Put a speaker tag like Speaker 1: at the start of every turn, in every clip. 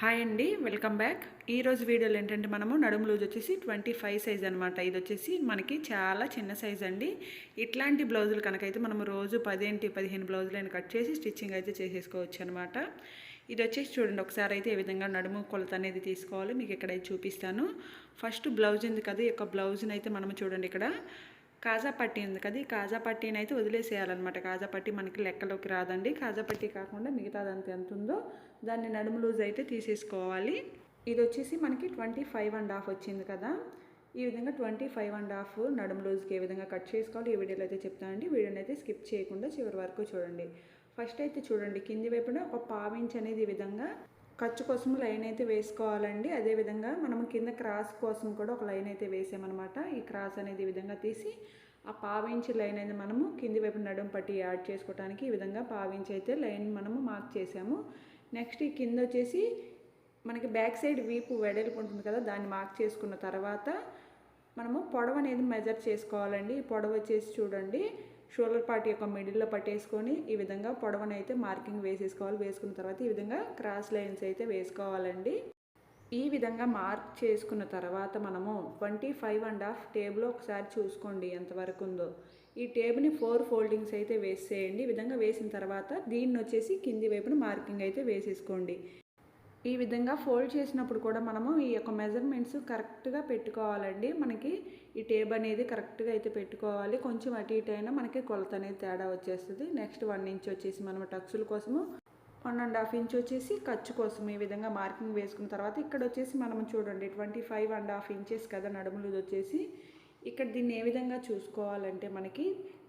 Speaker 1: Hi అండి, welcome back. ఈరోజు వీడియోలో ఏంటంటే మనము నడుము లూజ్ వచ్చేసి 25 సైజ్ అనమాట. ఇది వచ్చేసి మనకి చాలా చిన్న సైజ్ అండి. ఇట్లాంటి బ్లౌజులు కనుకైతే మనము రోజు 10-15 బ్లౌజులైనా కట్ చేసి స్టిచ్చింగ్ అయితే చేసేసుకోవచ్చు అనమాట. ఇది వచ్చేసి చూడండి, ఒకసారి అయితే ఏ విధంగా నడుము కొలత అనేది తీసుకోవాలి మీకు ఇక్కడైతే చూపిస్తాను. ఫస్ట్ బ్లౌజ్ ఉంది కదా, ఈ యొక్క బ్లౌజ్ని అయితే మనము చూడండి ఇక్కడ కాజా పట్టీ ఉంది కదా, ఈ కాజా పట్టీని అయితే వదిలేసేయాలన్నమాట. కాజా పట్టీ మనకి లెక్కలోకి రాదండి. కాజా పట్టీ కాకుండా మిగతాదంతా ఎంత ఉందో దాన్ని నడుము లూజ్ అయితే తీసేసుకోవాలి. ఇది వచ్చేసి మనకి 25.5 వచ్చింది కదా, ఈ విధంగా 25.5 నడుము లూజ్కి ఏ విధంగా కట్ చేసుకోవాలి ఈ వీడియోలో అయితే చెప్తానండి. వీడియోని అయితే స్కిప్ చేయకుండా చివరి వరకు చూడండి. ఫస్ట్ అయితే చూడండి, కింది వైపున ఒక పావించ్ అనేది ఈ విధంగా ఖర్చు కోసం లైన్ అయితే వేసుకోవాలండి. అదేవిధంగా మనము కింద క్రాస్ కోసం కూడా ఒక లైన్ అయితే వేసామన్నమాట. ఈ క్రాస్ అనేది ఈ విధంగా తీసి ఆ పావించి లైన్ అనేది మనము కింది వైపు నడుము పట్టి యాడ్ చేసుకోవడానికి ఈ విధంగా పావించి అయితే లైన్ మనము మార్క్ చేసాము. నెక్స్ట్ ఈ కింద వచ్చేసి మనకి బ్యాక్ సైడ్ వీపు వెడల్పు ఉంటుంది కదా, దాన్ని మార్క్ చేసుకున్న తర్వాత మనము పొడవు అనేది మెజర్ చేసుకోవాలండి. ఈ పొడవు వచ్చేసి చూడండి, షోల్డర్ పార్ట్ యొక్క మిడిల్లో పట్టేసుకొని ఈ విధంగా పొడవును అయితే మార్కింగ్ వేసేసుకోవాలి. వేసుకున్న తర్వాత ఈ విధంగా క్రాస్ లైన్స్ అయితే వేసుకోవాలండి. ఈ విధంగా మార్క్ చేసుకున్న తర్వాత మనము 25.5 టేబుల్ ఒకసారి చూసుకోండి ఎంతవరకు ఉందో. ఈ టేబుల్ని 4 ఫోల్డింగ్స్ అయితే వేసేయండి. ఈ విధంగా వేసిన తర్వాత దీన్ని వచ్చేసి కింది వైపున మార్కింగ్ అయితే వేసేసుకోండి. ఈ విధంగా ఫోల్డ్ చేసినప్పుడు కూడా మనము ఈ యొక్క మెజర్మెంట్స్ కరెక్ట్గా పెట్టుకోవాలండి. మనకి ఈ టేబుల్ అనేది కరెక్ట్గా అయితే పెట్టుకోవాలి. కొంచెం అటు ఇటు అయినా మనకి కొలత అనేది తేడా వచ్చేస్తుంది. నెక్స్ట్ 1 ఇంచ్ వచ్చేసి మనము టక్సుల కోసము, 1.5 ఇంచ్ వచ్చేసి ఖర్చు కోసం ఈ విధంగా మార్కింగ్ వేసుకున్న తర్వాత ఇక్కడ వచ్చేసి మనం చూడండి 25.5 ఇంచెస్ కదా నడుములు వచ్చేసి. ఇక్కడ దీన్ని ఏ విధంగా చూసుకోవాలంటే మనకి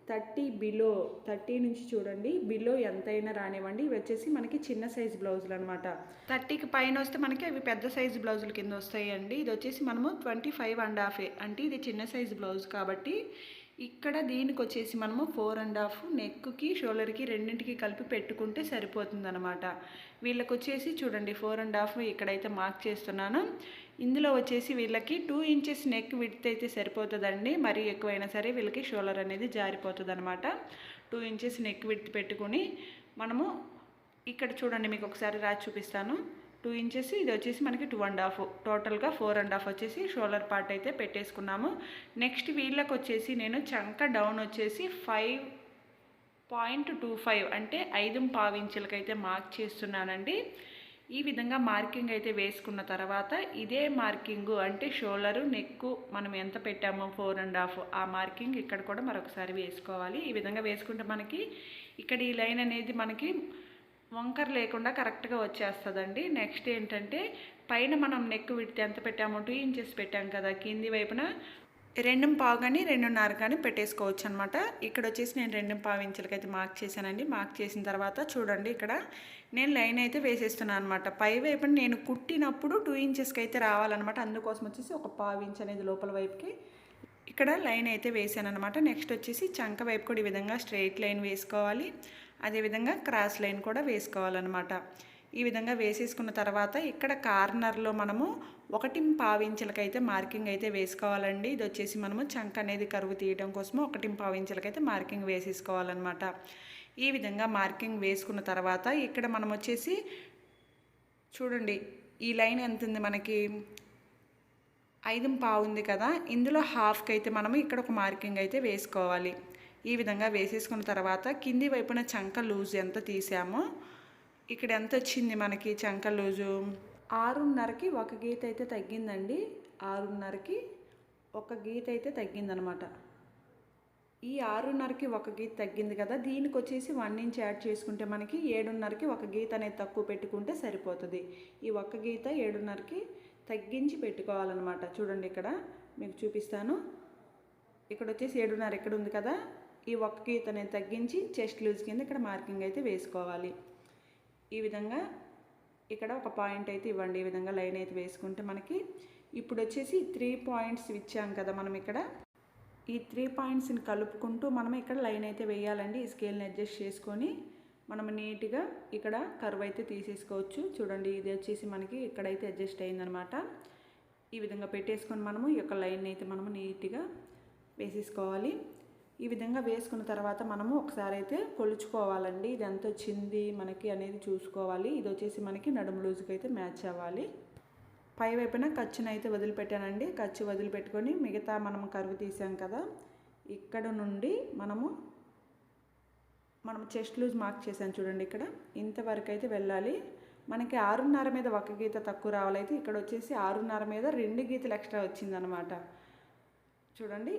Speaker 1: 30 నుంచి చూడండి బిలో ఎంతైనా రానివ్వండి. ఇవి వచ్చేసి మనకి చిన్న సైజు బ్లౌజులు అనమాట. 30కి పైన వస్తే మనకి అవి పెద్ద సైజు బ్లౌజుల కింద వస్తాయండి. ఇది వచ్చేసి మనము 25.5 అంటే ఇది చిన్న సైజు బ్లౌజ్ కాబట్టి ఇక్కడ దీనికి వచ్చేసి మనము 4.5 నెక్కి షోల్డర్కి రెండింటికి కలిపి పెట్టుకుంటే సరిపోతుంది అనమాట. వీళ్ళకి వచ్చేసి చూడండి 4.5 ఇక్కడైతే మార్క్ చేస్తున్నాను. ఇందులో వచ్చేసి వీళ్ళకి 2 ఇంచెస్ నెక్ విడ్త్ అయితే సరిపోతుందండి. మరీ ఎక్కువైనా సరే వీళ్ళకి షోల్డర్ అనేది జారిపోతుంది అనమాట. 2 ఇంచెస్ నెక్ విడ్త్ పెట్టుకుని మనము ఇక్కడ చూడండి మీకు ఒకసారి రాసి చూపిస్తాను. 2 ఇంచెస్ ఇది వచ్చేసి మనకి 2.5 టోటల్గా 4.5 వచ్చేసి షోల్డర్ పార్ట్ అయితే పెట్టేసుకున్నాము. నెక్స్ట్ వీళ్ళకి వచ్చేసి నేను చంక డౌన్ వచ్చేసి 5.25 అంటే 5.5 ఇంచులకైతే మార్క్ చేస్తున్నానండి. ఈ విధంగా మార్కింగ్ అయితే వేసుకున్న తర్వాత ఇదే మార్కింగు అంటే షోల్డరు నెక్కు మనం ఎంత పెట్టామో 4.5 ఆ మార్కింగ్ ఇక్కడ కూడా మరొకసారి వేసుకోవాలి. ఈ విధంగా వేసుకుంటే మనకి ఇక్కడ ఈ లైన్ అనేది మనకి వంకర లేకుండా కరెక్ట్గా వచ్చేస్తుందండి. నెక్స్ట్ ఏంటంటే పైన మనం నెక్ విడ్త్ ఎంత పెట్టామో 2 ఇంచెస్ పెట్టాం కదా, కింది వైపున 2.5 కానీ 2.5 కానీ పెట్టేసుకోవచ్చు అనమాట. ఇక్కడ వచ్చేసి నేను 2.5 ఇంచులకైతే మార్క్ చేశానండి. మార్క్ చేసిన తర్వాత చూడండి ఇక్కడ నేను లైన్ అయితే వేసేస్తున్నాను అనమాట. పై వైపున నేను కుట్టినప్పుడు 2 ఇంచెస్కి అయితే రావాలన్నమాట. అందుకోసం వచ్చేసి ఒక 1/2 ఇంచ్ అనేది లోపల వైపుకి ఇక్కడ లైన్ అయితే వేసాను అనమాట. నెక్స్ట్ వచ్చేసి చంక వైపు కూడా ఈ విధంగా స్ట్రెయిట్ లైన్ వేసుకోవాలి. అదేవిధంగా క్రాస్ లైన్ కూడా వేసుకోవాలన్నమాట. ఈ విధంగా వేసేసుకున్న తర్వాత ఇక్కడ కార్నర్లో మనము 1.5 ఇంచులకైతే మార్కింగ్ అయితే వేసుకోవాలండి. ఇది వచ్చేసి మనము చంక అనేది కరువు తీయడం కోసము 1.5 ఇంచులకైతే మార్కింగ్ వేసేసుకోవాలన్నమాట. ఈ విధంగా మార్కింగ్ వేసుకున్న తర్వాత ఇక్కడ మనం వచ్చేసి చూడండి ఈ లైన్ ఎంత ఉంది మనకి 5.5 ఉంది కదా, ఇందులో హాఫ్కి అయితే మనము ఇక్కడ ఒక మార్కింగ్ అయితే వేసుకోవాలి. ఈ విధంగా వేసేసుకున్న తర్వాత కింది వైపున చంక లూజ్ ఎంత తీసామో ఇక్కడ ఎంత వచ్చింది మనకి చంక లూజు 6.5కి ఒక గీత అయితే తగ్గిందండి. 6.5కి ఒక గీత అయితే తగ్గిందనమాట. ఈ 6.5కి ఒక గీత తగ్గింది కదా, దీనికి వచ్చేసి 1 ఇంచ్ యాడ్ చేసుకుంటే మనకి 7.5కి ఒక గీత అనేది తక్కువ పెట్టుకుంటే సరిపోతుంది. ఈ ఒక్క గీత 7.5కి తగ్గించి పెట్టుకోవాలన్నమాట. చూడండి ఇక్కడ మీకు చూపిస్తాను. ఇక్కడ వచ్చేసి 7.5 ఇక్కడ ఉంది కదా, ఈ ఒక్క గీత అనేది తగ్గించి చెస్ట్ లూజ్ కింద ఇక్కడ మార్కింగ్ అయితే వేసుకోవాలి. ఈ విధంగా ఇక్కడ ఒక పాయింట్ అయితే ఇవ్వండి. ఈ విధంగా లైన్ అయితే వేసుకుంటే మనకి ఇప్పుడు వచ్చేసి 3 పాయింట్స్ ఇచ్చాం కదా మనం ఇక్కడ, ఈ 3 పాయింట్స్ని కలుపుకుంటూ మనం ఇక్కడ లైన్ అయితే వేయాలండి. ఈ స్కేల్ని అడ్జస్ట్ చేసుకొని మనం నీట్గా ఇక్కడ కర్వ్ అయితే తీసేసుకోవచ్చు. చూడండి ఇది వచ్చేసి మనకి ఇక్కడైతే అడ్జస్ట్ అయిందనమాట. ఈ విధంగా పెట్టేసుకొని మనము ఈ యొక్క లైన్ అయితే మనము నీట్గా వేసేసుకోవాలి. ఈ విధంగా వేసుకున్న తర్వాత మనము ఒకసారి అయితే కొలుచుకోవాలండి. ఇది ఎంత వచ్చింది మనకి అనేది చూసుకోవాలి. ఇది వచ్చేసి మనకి నడుము లూజుకి అయితే మ్యాచ్ అవ్వాలి. పై వైపున ఖర్చును అయితే వదిలిపెట్టానండి. ఖర్చు వదిలిపెట్టుకొని మిగతా మనం కరువు తీసాం కదా, ఇక్కడ నుండి మనము చెస్ట్ లూజ్ మార్క్ చేసాను చూడండి. ఇక్కడ ఇంతవరకు అయితే వెళ్ళాలి. మనకి 6.5 మీద ఒక గీత తక్కువ రావాలైతే ఇక్కడ వచ్చేసి 6.5 మీద 2 గీతలు ఎక్స్ట్రా వచ్చిందనమాట. చూడండి,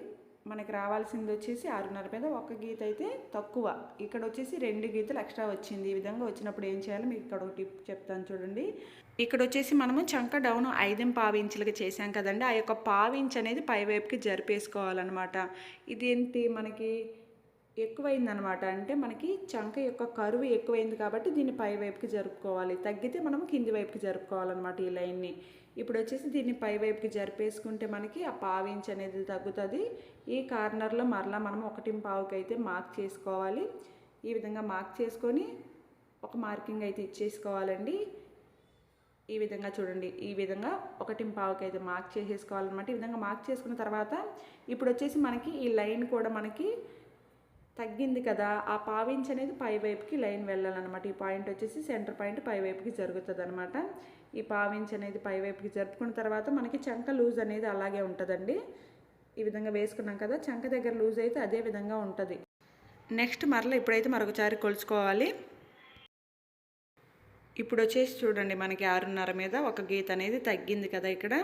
Speaker 1: మనకి రావాల్సింది వచ్చేసి 6.5 మీద ఒక గీత అయితే తక్కువ, ఇక్కడ వచ్చేసి 2 గీతలు ఎక్స్ట్రా వచ్చింది. ఈ విధంగా వచ్చినప్పుడు ఏం చేయాలి మీకు ఇక్కడ ఒక టిప్ చెప్తాను చూడండి. ఇక్కడ వచ్చేసి మనము చంక డౌన్ 5.5 ఇంచులకి చేసాం కదండి, ఆ యొక్క 1/2 ఇంచ్ అనేది పై వైపుకి జరిపేసుకోవాలన్నమాట. ఇది ఏంటి మనకి ఎక్కువైందనమాట, అంటే మనకి చంక యొక్క కరువు ఎక్కువైంది కాబట్టి దీన్ని పై వైపుకి జరుపుకోవాలి. తగ్గితే మనం కింది వైపుకి జరుపుకోవాలన్నమాట ఈ లైన్ని. ఇప్పుడు వచ్చేసి దీన్ని పై వైపుకి జరిపేసుకుంటే మనకి ఆ 1/2 ఇంచ్ అనేది తగ్గుతుంది. ఈ కార్నర్లో మరలా మనం 1.5కి అయితే మార్క్ చేసుకోవాలి. ఈ విధంగా మార్క్ చేసుకొని ఒక మార్కింగ్ అయితే ఇచ్చేసుకోవాలండి. ఈ విధంగా చూడండి, ఈ విధంగా 1.5కి అయితే మార్క్ చేసేసుకోవాలన్నమాట. ఈ విధంగా మార్క్ చేసుకున్న తర్వాత ఇప్పుడు వచ్చేసి మనకి ఈ లైన్ కూడా మనకి తగ్గింది కదా, ఆ 1/2 ఇంచ్ అనేది పై వైపుకి లైన్ వెళ్ళాలన్నమాట. ఈ పాయింట్ వచ్చేసి సెంటర్ పాయింట్ పై వైపుకి జరుగుతుంది అనమాట. ఈ 1/2 ఇంచ్ అనేది పై వైపుకి జరుపుకున్న తర్వాత మనకి చంక లూజ్ అనేది అలాగే ఉంటుందండి. ఈ విధంగా వేసుకున్నాం కదా, చంక దగ్గర లూజ్ అయితే అదే విధంగా ఉంటుంది. నెక్స్ట్ మరలా ఇప్పుడైతే మరొకసారి కొలుచుకోవాలి. ఇప్పుడు వచ్చేసి చూడండి, మనకి 6.5 మీద ఒక గీత అనేది తగ్గింది కదా ఇక్కడ.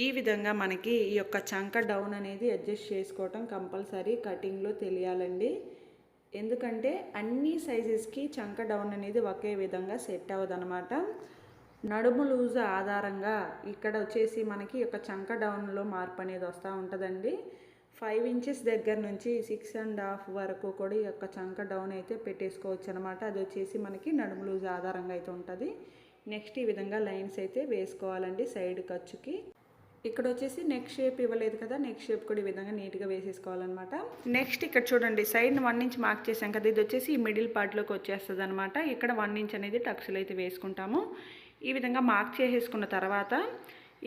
Speaker 1: ఈ విధంగా మనకి ఈ యొక్క చంక డౌన్ అనేది అడ్జస్ట్ చేసుకోవటం కంపల్సరీ కటింగ్లో తెలియాలండి. ఎందుకంటే అన్ని సైజెస్కి చంక డౌన్ అనేది ఒకే విధంగా సెట్ అవ్వదన్నమాట. నడుము లూజ్ ఆధారంగా ఇక్కడ వచ్చేసి మనకి ఈ యొక్క చంక డౌన్లో మార్పు అనేది వస్తూ ఉంటుందండి. 5 ఇంచెస్ దగ్గర నుంచి 6.5 వరకు కూడా ఈ యొక్క చంక డౌన్ అయితే పెట్టేసుకోవచ్చు అనమాట. అది వచ్చేసి మనకి నడుము లూజ్ ఆధారంగా అయితే ఉంటుంది. నెక్స్ట్ ఈ విధంగా లైన్స్ అయితే వేసుకోవాలండి సైడ్ ఖర్చుకి. ఇక్కడ వచ్చేసి నెక్ షేప్ ఇవ్వలేదు కదా, నెక్ షేప్ కూడా ఈ విధంగా నీట్గా వేసేసుకోవాలన్నమాట. నెక్స్ట్ ఇక్కడ చూడండి, సైడ్ని 1 ఇంచ్ మార్క్ చేసాం కదా, ఇది వచ్చేసి ఈ మిడిల్ పార్ట్లోకి వచ్చేస్తుంది అనమాట. ఇక్కడ 1 ఇంచ్ అనేది టక్స్లు అయితే వేసుకుంటాము. ఈ విధంగా మార్క్ చేసేసుకున్న తర్వాత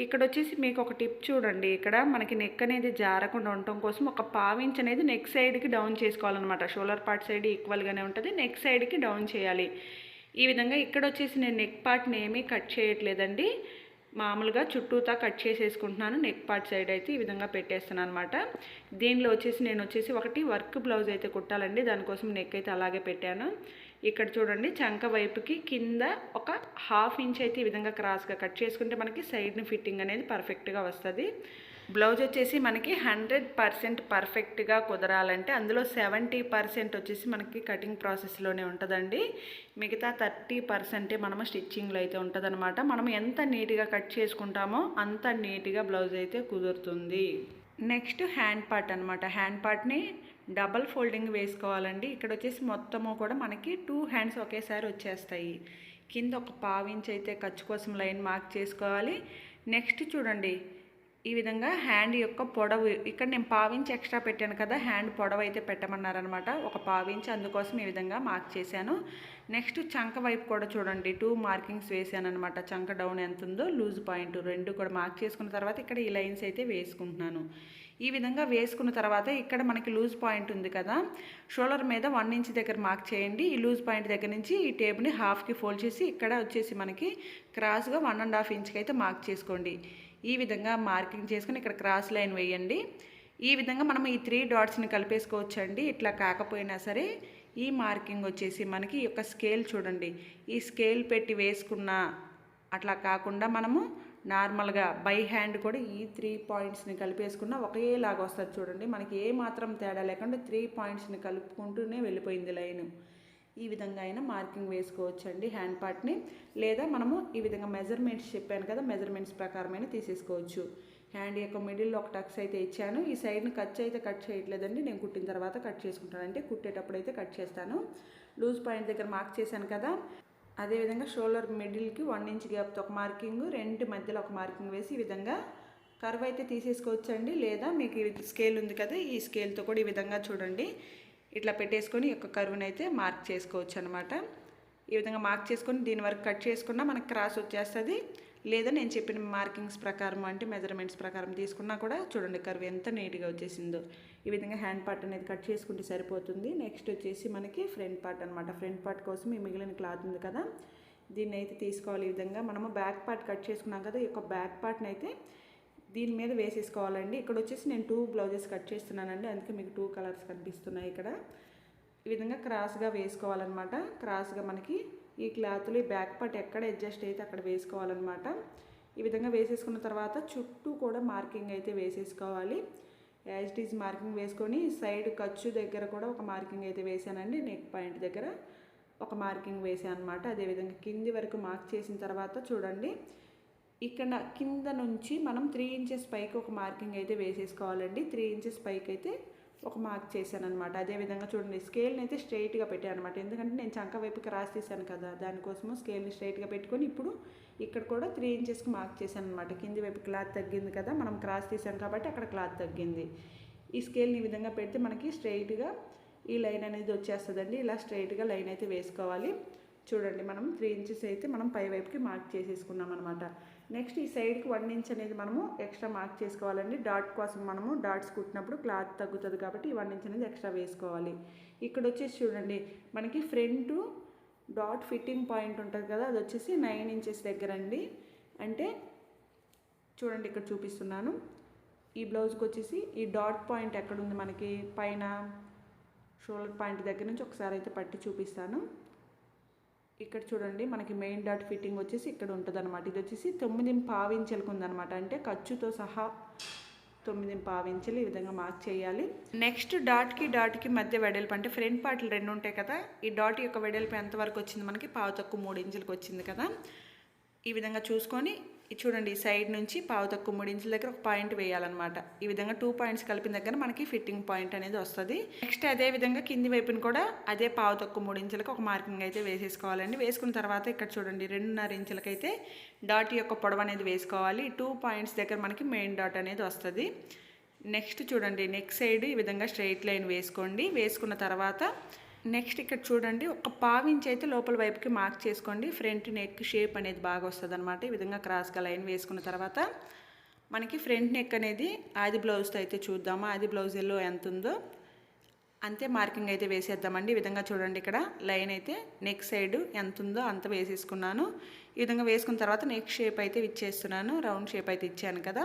Speaker 1: ఇక్కడ వచ్చేసి మీకు ఒక టిప్ చూడండి, ఇక్కడ మనకి నెక్ అనేది జారకుండా ఉండటం కోసం ఒక 1/2 ఇంచ్ అనేది నెక్ సైడ్కి డౌన్ చేసుకోవాలన్నమాట. షోల్డర్ పార్ట్ సైడ్ ఈక్వల్గానే ఉంటుంది, నెక్ సైడ్కి డౌన్ చేయాలి. ఈ విధంగా ఇక్కడ వచ్చేసి నేను నెక్ పార్ట్ని ఏమీ కట్ చేయట్లేదండి, మామూలుగా చుట్టూతా కట్ చేసేసుకుంటున్నాను. నెక్ పార్ట్ సైడ్ అయితే ఈ విధంగా పెట్టేస్తున్నాను అనమాట. దీనిలో వచ్చేసి నేను వచ్చేసి ఒకటి వర్క్ బ్లౌజ్ అయితే కుట్టాలండి, దానికోసం నెక్ అయితే అలాగే పెట్టాను. ఇక్కడ చూడండి, చంక వైపుకి కింద ఒక 1/2 ఇంచ్ అయితే ఈ విధంగా క్రాస్గా కట్ చేసుకుంటే మనకి సైడ్ని ఫిట్టింగ్ అనేది పర్ఫెక్ట్గా వస్తుంది. బ్లౌజ్ వచ్చేసి మనకి 100% పర్ఫెక్ట్గా కుదరాలంటే అందులో 70% వచ్చేసి మనకి కటింగ్ ప్రాసెస్లోనే ఉంటుందండి. మిగతా 30% మనము స్టిచ్చింగ్లో అయితే ఉంటుందన్నమాట. మనం ఎంత నీట్గా కట్ చేసుకుంటామో అంత నీట్గా బ్లౌజ్ అయితే కుదురుతుంది. నెక్స్ట్ హ్యాండ్ పార్ట్ అనమాట. హ్యాండ్ పార్ట్ని డబల్ ఫోల్డింగ్ వేసుకోవాలండి. ఇక్కడ వచ్చేసి మొత్తము కూడా మనకి 2 హ్యాండ్స్ ఒకేసారి వచ్చేస్తాయి. కింద ఒక 1/2 ఇంచ్ అయితే ఖర్చు కోసం లైన్ మార్క్ చేసుకోవాలి. నెక్స్ట్ చూడండి, ఈ విధంగా హ్యాండ్ యొక్క పొడవు ఇక్కడ నేను 1/2 ఇంచ్ ఎక్స్ట్రా పెట్టాను కదా, హ్యాండ్ పొడవు అయితే పెట్టమన్నారనమాట, ఒక 1/2 ఇంచ్, అందుకోసం ఈ విధంగా మార్క్ చేశాను. నెక్స్ట్ చంక వైపు కూడా చూడండి 2 మార్కింగ్స్ వేసాను అనమాట. చంక డౌన్ ఎంత ఉందో లూజ్ పాయింట్ 2 కూడా మార్క్ చేసుకున్న తర్వాత ఇక్కడ ఈ లైన్స్ అయితే వేసుకుంటున్నాను. ఈ విధంగా వేసుకున్న తర్వాత ఇక్కడ మనకి లూజ్ పాయింట్ ఉంది కదా, షోల్డర్ మీద 1 ఇంచ్ దగ్గర మార్క్ చేయండి. ఈ లూజ్ పాయింట్ దగ్గర నుంచి ఈ టేప్ని హాఫ్కి ఫోల్డ్ చేసి ఇక్కడ వచ్చేసి మనకి క్రాస్గా 1.5 ఇంచ్కి అయితే మార్క్ చేసుకోండి. ఈ విధంగా మార్కింగ్ చేసుకుని ఇక్కడ క్రాస్ లైన్ వేయండి. ఈ విధంగా మనం ఈ 3 డాట్స్ని కలిపేసుకోవచ్చండి. ఇట్లా కాకపోయినా సరే ఈ మార్కింగ్ వచ్చేసి మనకి ఈ యొక్క స్కేల్ చూడండి, ఈ స్కేల్ పెట్టి వేసుకున్న అట్లా కాకుండా మనము నార్మల్గా బై హ్యాండ్ కూడా ఈ 3 పాయింట్స్ని కలిపేసుకున్న ఒకేలాగా వస్తుంది చూడండి. మనకి ఏ మాత్రం తేడా లేకుండా 3 పాయింట్స్ని కలుపుకుంటూనే వెళ్ళిపోయింది లైన్. ఈ విధంగా అయినా మార్కింగ్ వేసుకోవచ్చండి హ్యాండ్ పార్ట్ని, లేదా మనము ఈ విధంగా మెజర్మెంట్స్ చెప్పాను కదా, మెజర్మెంట్స్ ప్రకారమైన తీసేసుకోవచ్చు. హ్యాండ్ యొక్క మిడిల్లో ఒక టక్స్ అయితే ఇచ్చాను. ఈ సైడ్ని కట్ చేయట్లేదండి, నేను కుట్టిన తర్వాత కట్ చేసుకుంటాను, అంటే కుట్టేటప్పుడు అయితే కట్ చేస్తాను. లూజ్ పాయింట్ దగ్గర మార్క్ చేశాను కదా, అదేవిధంగా షోల్డర్ మిడిల్కి 1 ఇంచ్ గ్యాప్తో ఒక మార్కింగ్, 2 మధ్యలో ఒక మార్కింగ్ వేసి ఈ విధంగా కర్వ్ అయితే తీసేసుకోవచ్చండి. లేదా మీకు స్కేల్ ఉంది కదా, ఈ స్కేల్తో కూడా ఈ విధంగా చూడండి ఇట్లా పెట్టేసుకొని ఈ యొక్క కర్వ్ని అయితే మార్క్ చేసుకోవచ్చు అనమాట. ఈ విధంగా మార్క్ చేసుకొని దీని వరకు కట్ చేసుకున్నా మనకు క్రాస్ వచ్చేస్తుంది. లేదా నేను చెప్పిన మార్కింగ్స్ ప్రకారం అంటే మెజర్మెంట్స్ ప్రకారం తీసుకున్నా కూడా చూడండి కర్వ్ ఎంత నీట్గా వచ్చేసిందో. ఈ విధంగా హ్యాండ్ పార్ట్ అనేది కట్ చేసుకుంటే సరిపోతుంది. నెక్స్ట్ వచ్చేసి మనకి ఫ్రంట్ పార్ట్ అనమాట. ఫ్రంట్ పార్ట్ కోసం ఈ మిగిలిన క్లాత్ ఉంది కదా, దీన్ని అయితే తీసుకోవాలి. ఈ విధంగా మనము బ్యాక్ పార్ట్ కట్ చేసుకున్నాం కదా, ఈ యొక్క బ్యాక్ పార్ట్ని అయితే దీని మీద వేసేసుకోవాలండి. ఇక్కడ వచ్చేసి నేను 2 బ్లౌజెస్ కట్ చేస్తున్నానండి, అందుకే మీకు 2 కలర్స్ కనిపిస్తున్నాయి ఇక్కడ. ఈ విధంగా క్రాస్గా వేసుకోవాలన్నమాట. క్రాస్గా మనకి ఈ క్లాత్లో ఈ బ్యాక్ పార్ట్ ఎక్కడ అడ్జస్ట్ అయితే అక్కడ వేసుకోవాలన్నమాట. ఈ విధంగా వేసేసుకున్న తర్వాత చుట్టూ కూడా మార్కింగ్ అయితే వేసేసుకోవాలి. యాజ్ ఇట్ ఈజ్ మార్కింగ్ వేసుకొని సైడ్ ఖర్చు దగ్గర కూడా ఒక మార్కింగ్ అయితే వేసానండి. నెక్ పాయింట్ దగ్గర ఒక మార్కింగ్ వేసాను అనమాట. అదేవిధంగా కింది వరకు మార్క్ చేసిన తర్వాత చూడండి ఇక్కడ కింద నుంచి మనం 3 ఇంచెస్ పైకి ఒక మార్కింగ్ అయితే వేసేసుకోవాలండి. 3 ఇంచెస్ పైకి అయితే ఒక మార్క్ చేశాను అనమాట. అదేవిధంగా చూడండి స్కేల్ని అయితే స్ట్రైట్గా పెట్టాను అనమాట, ఎందుకంటే నేను చంక వైపుకి క్రాస్ తీసాను కదా, దానికోసము స్కేల్ని స్ట్రైట్గా పెట్టుకొని ఇప్పుడు ఇక్కడ కూడా 3 ఇంచెస్కి మార్క్ చేశాను అనమాట. కింది వైపు క్లాత్ తగ్గింది కదా, మనం క్రాస్ తీసాం కాబట్టి అక్కడ క్లాత్ తగ్గింది. ఈ స్కేల్ని ఈ విధంగా పెడితే మనకి స్ట్రైట్గా ఈ లైన్ అనేది వచ్చేస్తుందండి. ఇలా స్ట్రైట్గా లైన్ అయితే వేసుకోవాలి. చూడండి మనం 3 ఇంచెస్ అయితే మనం పై వైపుకి మార్క్ చేసేసుకున్నాం అనమాట. నెక్స్ట్ ఈ సైడ్కి 1 ఇంచ్ అనేది మనము ఎక్స్ట్రా మార్క్ చేసుకోవాలండి. డాట్ కోసం మనము డాట్స్ కుట్టినప్పుడు క్లాత్ తగ్గుతుంది కాబట్టి ఈ 1 ఇంచ్ అనేది ఎక్స్ట్రా వేసుకోవాలి. ఇక్కడ వచ్చేసి చూడండి మనకి ఫ్రంట్ డాట్ ఫిట్టింగ్ పాయింట్ ఉంటుంది కదా, అది వచ్చేసి 9 ఇంచెస్ దగ్గర అండి. అంటే చూడండి ఇక్కడ చూపిస్తున్నాను. ఈ బ్లౌజ్కి వచ్చేసి ఈ డాట్ పాయింట్ ఎక్కడుంది మనకి పైన షోల్డర్ పాయింట్ దగ్గర నుంచి ఒకసారి అయితే పట్టి చూపిస్తాను. ఇక్కడ చూడండి మనకి మెయిన్ డాట్ ఫిట్టింగ్ వచ్చేసి ఇక్కడ ఉంటుంది అనమాట. ఇది వచ్చేసి 9.5 ఇంచులకు ఉందన్నమాట. అంటే ఖర్చుతో సహా 9.5 ఇంచులు ఈ విధంగా మార్క్ చేయాలి. నెక్స్ట్ డాట్కి మధ్య వెడల్పు అంటే ఫ్రంట్ పార్ట్లు 2 ఉంటాయి కదా, ఈ డాట్ యొక్క వెడల్పు ఎంతవరకు వచ్చింది మనకి 3 ఇంచులకు వచ్చింది కదా. ఈ విధంగా చూసుకొని చూడండి ఈ సైడ్ నుంచి 3 ఇంచుల దగ్గర ఒక పాయింట్ వేయాలన్నమాట. ఈ విధంగా 2 పాయింట్స్ కలిపిన దగ్గర మనకి ఫిట్టింగ్ పాయింట్ అనేది వస్తుంది. నెక్స్ట్ అదే విధంగా కింది వైపుని కూడా అదే 3 ఇంచులకు ఒక మార్కింగ్ అయితే వేసేసుకోవాలండి. వేసుకున్న తర్వాత ఇక్కడ చూడండి 2.5 ఇంచులకైతే డాట్ యొక్క పొడవు అనేది వేసుకోవాలి. 2 పాయింట్స్ దగ్గర మనకి మెయిన్ డాట్ అనేది వస్తుంది. నెక్స్ట్ చూడండి నెక్ సైడ్ ఈ విధంగా స్ట్రైట్ లైన్ వేసుకోండి. వేసుకున్న తర్వాత నెక్స్ట్ ఇక్కడ చూడండి ఒక 1/4 ఇంచ్ అయితే లోపల వైపుకి మార్క్ చేసుకోండి. ఫ్రంట్ నెక్ షేప్ అనేది బాగా వస్తుంది అనమాట. ఈ విధంగా క్రాస్గా లైన్ వేసుకున్న తర్వాత మనకి ఫ్రంట్ నెక్ అనేది ఆది బ్లౌజ్తో అయితే చూద్దాము. ఆది బ్లౌజ్ ఎల్లో ఎంత ఉందో అంతే మార్కింగ్ అయితే వేసేద్దామండి. ఈ విధంగా చూడండి ఇక్కడ లైన్ అయితే నెక్ సైడ్ ఎంత ఉందో అంత వేసేసుకున్నాను. ఈ విధంగా వేసుకున్న తర్వాత నెక్ షేప్ అయితే ఇచ్చేస్తున్నాను. రౌండ్ షేప్ అయితే ఇచ్చాను కదా.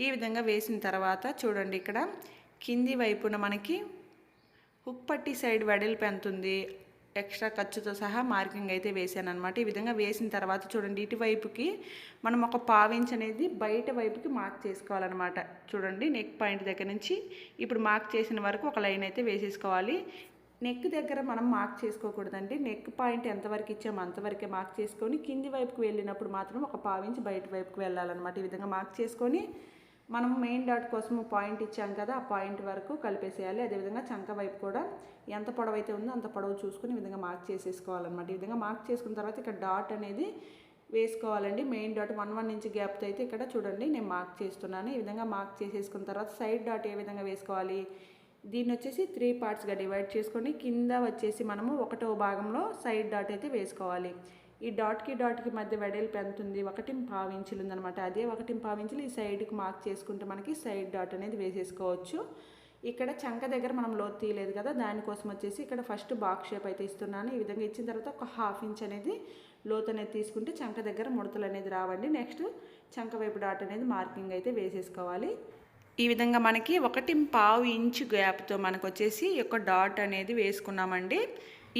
Speaker 1: ఈ విధంగా వేసిన తర్వాత చూడండి ఇక్కడ కింది వైపున మనకి హుక్ పట్టి సైడ్ వెడల్పు ఎంత ఉంది ఎక్స్ట్రా ఖర్చుతో సహా మార్కింగ్ అయితే వేసాను అనమాట. ఈ విధంగా వేసిన తర్వాత చూడండి ఇటువైపుకి మనం ఒక 1/4 ఇంచ్ అనేది బయట వైపుకి మార్క్ చేసుకోవాలన్నమాట. చూడండి నెక్ పాయింట్ దగ్గర నుంచి ఇప్పుడు మార్క్ చేసిన వరకు ఒక లైన్ అయితే వేసేసుకోవాలి. నెక్ దగ్గర మనం మార్క్ చేసుకోకూడదండి. నెక్ పాయింట్ ఎంతవరకు ఇచ్చామో అంతవరకే మార్క్ చేసుకొని కింది వైపుకి వెళ్ళినప్పుడు మాత్రం ఒక 1/4 ఇంచ్ బయట వైపుకి వెళ్ళాలన్నమాట. ఈ విధంగా మార్క్ చేసుకొని మనం మెయిన్ డాట్ కోసం పాయింట్ ఇచ్చాం కదా, ఆ పాయింట్ వరకు కలిపేసేయాలి. అదేవిధంగా చంక వైపు కూడా ఎంత పొడవు అయితే ఉందో అంత పొడవు చూసుకుని ఈ విధంగా మార్క్ చేసేసుకోవాలన్నమాట. ఈ విధంగా మార్క్ చేసుకున్న తర్వాత ఇక్కడ డాట్ అనేది వేసుకోవాలండి. మెయిన్ డాట్ 1 ఇంచ్ గ్యాప్తో అయితే ఇక్కడ చూడండి నేను మార్క్ చేస్తున్నాను. ఈ విధంగా మార్క్ చేసేసుకున్న తర్వాత సైడ్ డాట్ ఏ విధంగా వేసుకోవాలి, దీన్ని వచ్చేసి 3 పార్ట్స్గా డివైడ్ చేసుకొని కింద వచ్చేసి మనము 1వ భాగంలో సైడ్ డాట్ అయితే వేసుకోవాలి. ఈ డాట్కి మధ్య వెడల్పు ఎంత ఉంది 1.5 ఇంచులు ఉందన్నమాట. అదే 1.5 ఇంచులు ఈ సైడ్కి మార్క్ చేసుకుంటే మనకి సైడ్ డాట్ అనేది వేసేసుకోవచ్చు. ఇక్కడ చంక దగ్గర మనం లోతు తీయలేదు కదా, దానికోసం వచ్చేసి ఇక్కడ ఫస్ట్ బాక్స్ షేప్ అయితే ఇస్తున్నాను. ఈ విధంగా ఇచ్చిన తర్వాత ఒక 1/2 ఇంచ్ అనేది లోతు అనేది తీసుకుంటే చంక దగ్గర ముడతలు అనేది రావండి. నెక్స్ట్ చంక వైపు డాట్ అనేది మార్కింగ్ అయితే వేసేసుకోవాలి. ఈ విధంగా మనకి 1.5 ఇంచ్ గ్యాప్తో మనకు వచ్చేసి ఈ యొక్క డాట్ అనేది వేసుకున్నామండి.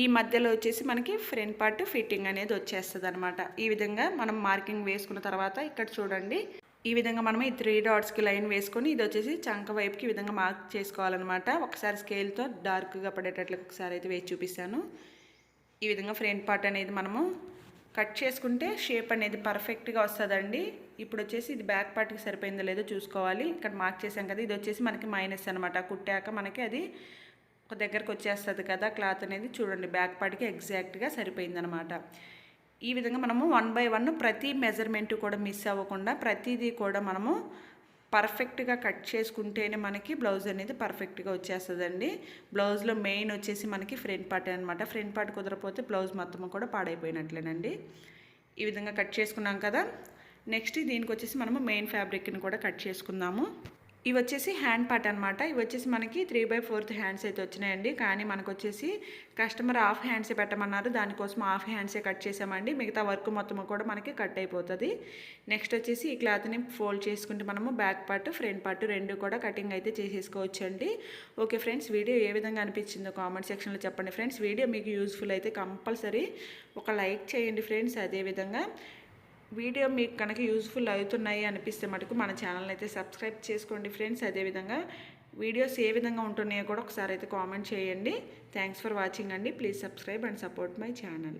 Speaker 1: ఈ మధ్యలో వచ్చేసి మనకి ఫ్రంట్ పార్ట్ ఫిట్టింగ్ అనేది వచ్చేస్తుంది అనమాట. ఈ విధంగా మనం మార్కింగ్ వేసుకున్న తర్వాత ఇక్కడ చూడండి ఈ విధంగా మనం ఈ 3 డాట్స్కి లైన్ వేసుకొని ఇది వచ్చేసి చంక వైపుకి ఈ విధంగా మార్క్ చేసుకోవాలన్నమాట. ఒకసారి స్కేల్తో డార్క్గా పడేటట్లు ఒకసారి అయితే వేసి చూపిస్తాను. ఈ విధంగా ఫ్రంట్ పార్ట్ అనేది మనము కట్ చేసుకుంటే షేప్ అనేది పర్ఫెక్ట్గా వస్తుందండి. ఇప్పుడు వచ్చేసి ఇది బ్యాక్ పార్ట్కి సరిపోయిందో లేదో చూసుకోవాలి. ఇక్కడ మార్క్ చేసాం కదా, ఇది వచ్చేసి మనకి మైనస్ అనమాట. కుట్టాక మనకి అది ఒక దగ్గరకు వచ్చేస్తుంది కదా క్లాత్ అనేది. చూడండి బ్యాక్ పార్ట్కి ఎగ్జాక్ట్గా సరిపోయిందనమాట. ఈ విధంగా మనము 1 by 1 ప్రతి మెజర్మెంట్ కూడా మిస్ అవ్వకుండా ప్రతిదీ కూడా మనము పర్ఫెక్ట్గా కట్ చేసుకుంటేనే మనకి బ్లౌజ్ అనేది పర్ఫెక్ట్గా వచ్చేస్తుందండి. బ్లౌజ్లో మెయిన్ వచ్చేసి మనకి ఫ్రంట్ పార్ట్ అనమాట. ఫ్రంట్ పార్ట్ కుదరపోతే బ్లౌజ్ మొత్తం కూడా పాడైపోయినట్లేనండి. ఈ విధంగా కట్ చేసుకున్నాం కదా. నెక్స్ట్ దీనికి వచ్చేసి మనము మెయిన్ ఫ్యాబ్రిక్ని కూడా కట్ చేసుకుందాము. ఇవి వచ్చేసి హ్యాండ్ పార్ట్ అనమాట. ఇవి వచ్చేసి మనకి 3/4 హ్యాండ్స్ అయితే వచ్చినాయండి. కానీ మనకు వచ్చేసి కస్టమర్ హాఫ్ హ్యాండ్సే పెట్టమన్నారు. దానికోసం హాఫ్ హ్యాండ్సే కట్ చేసామండి. మిగతా వర్క్ మొత్తం కూడా మనకి కట్ అయిపోతుంది. నెక్స్ట్ వచ్చేసి ఈ క్లాత్ని ఫోల్డ్ చేసుకుంటే మనము బ్యాక్ పార్ట్ ఫ్రంట్ పార్ట్ రెండు కూడా కటింగ్ అయితే చేసేసుకోవచ్చండి. ఓకే ఫ్రెండ్స్, వీడియో ఏ విధంగా అనిపించిందో కామెంట్ సెక్షన్లో చెప్పండి ఫ్రెండ్స్. వీడియో మీకు యూజ్ఫుల్ అయితే కంపల్సరీ ఒక లైక్ చేయండి ఫ్రెండ్స్. అదేవిధంగా వీడియో మీకు కనుక యూజ్ఫుల్ అవుతున్నాయి అనిపిస్తే మటుకు మన ఛానల్ని అయితే సబ్స్క్రైబ్ చేసుకోండి ఫ్రెండ్స్. అదేవిధంగా వీడియోస్ ఏ విధంగా ఉంటున్నాయో కూడా ఒకసారి అయితే కామెంట్ చేయండి. థ్యాంక్స్ ఫర్ వాచింగ్ అండి. Please subscribe and support my channel.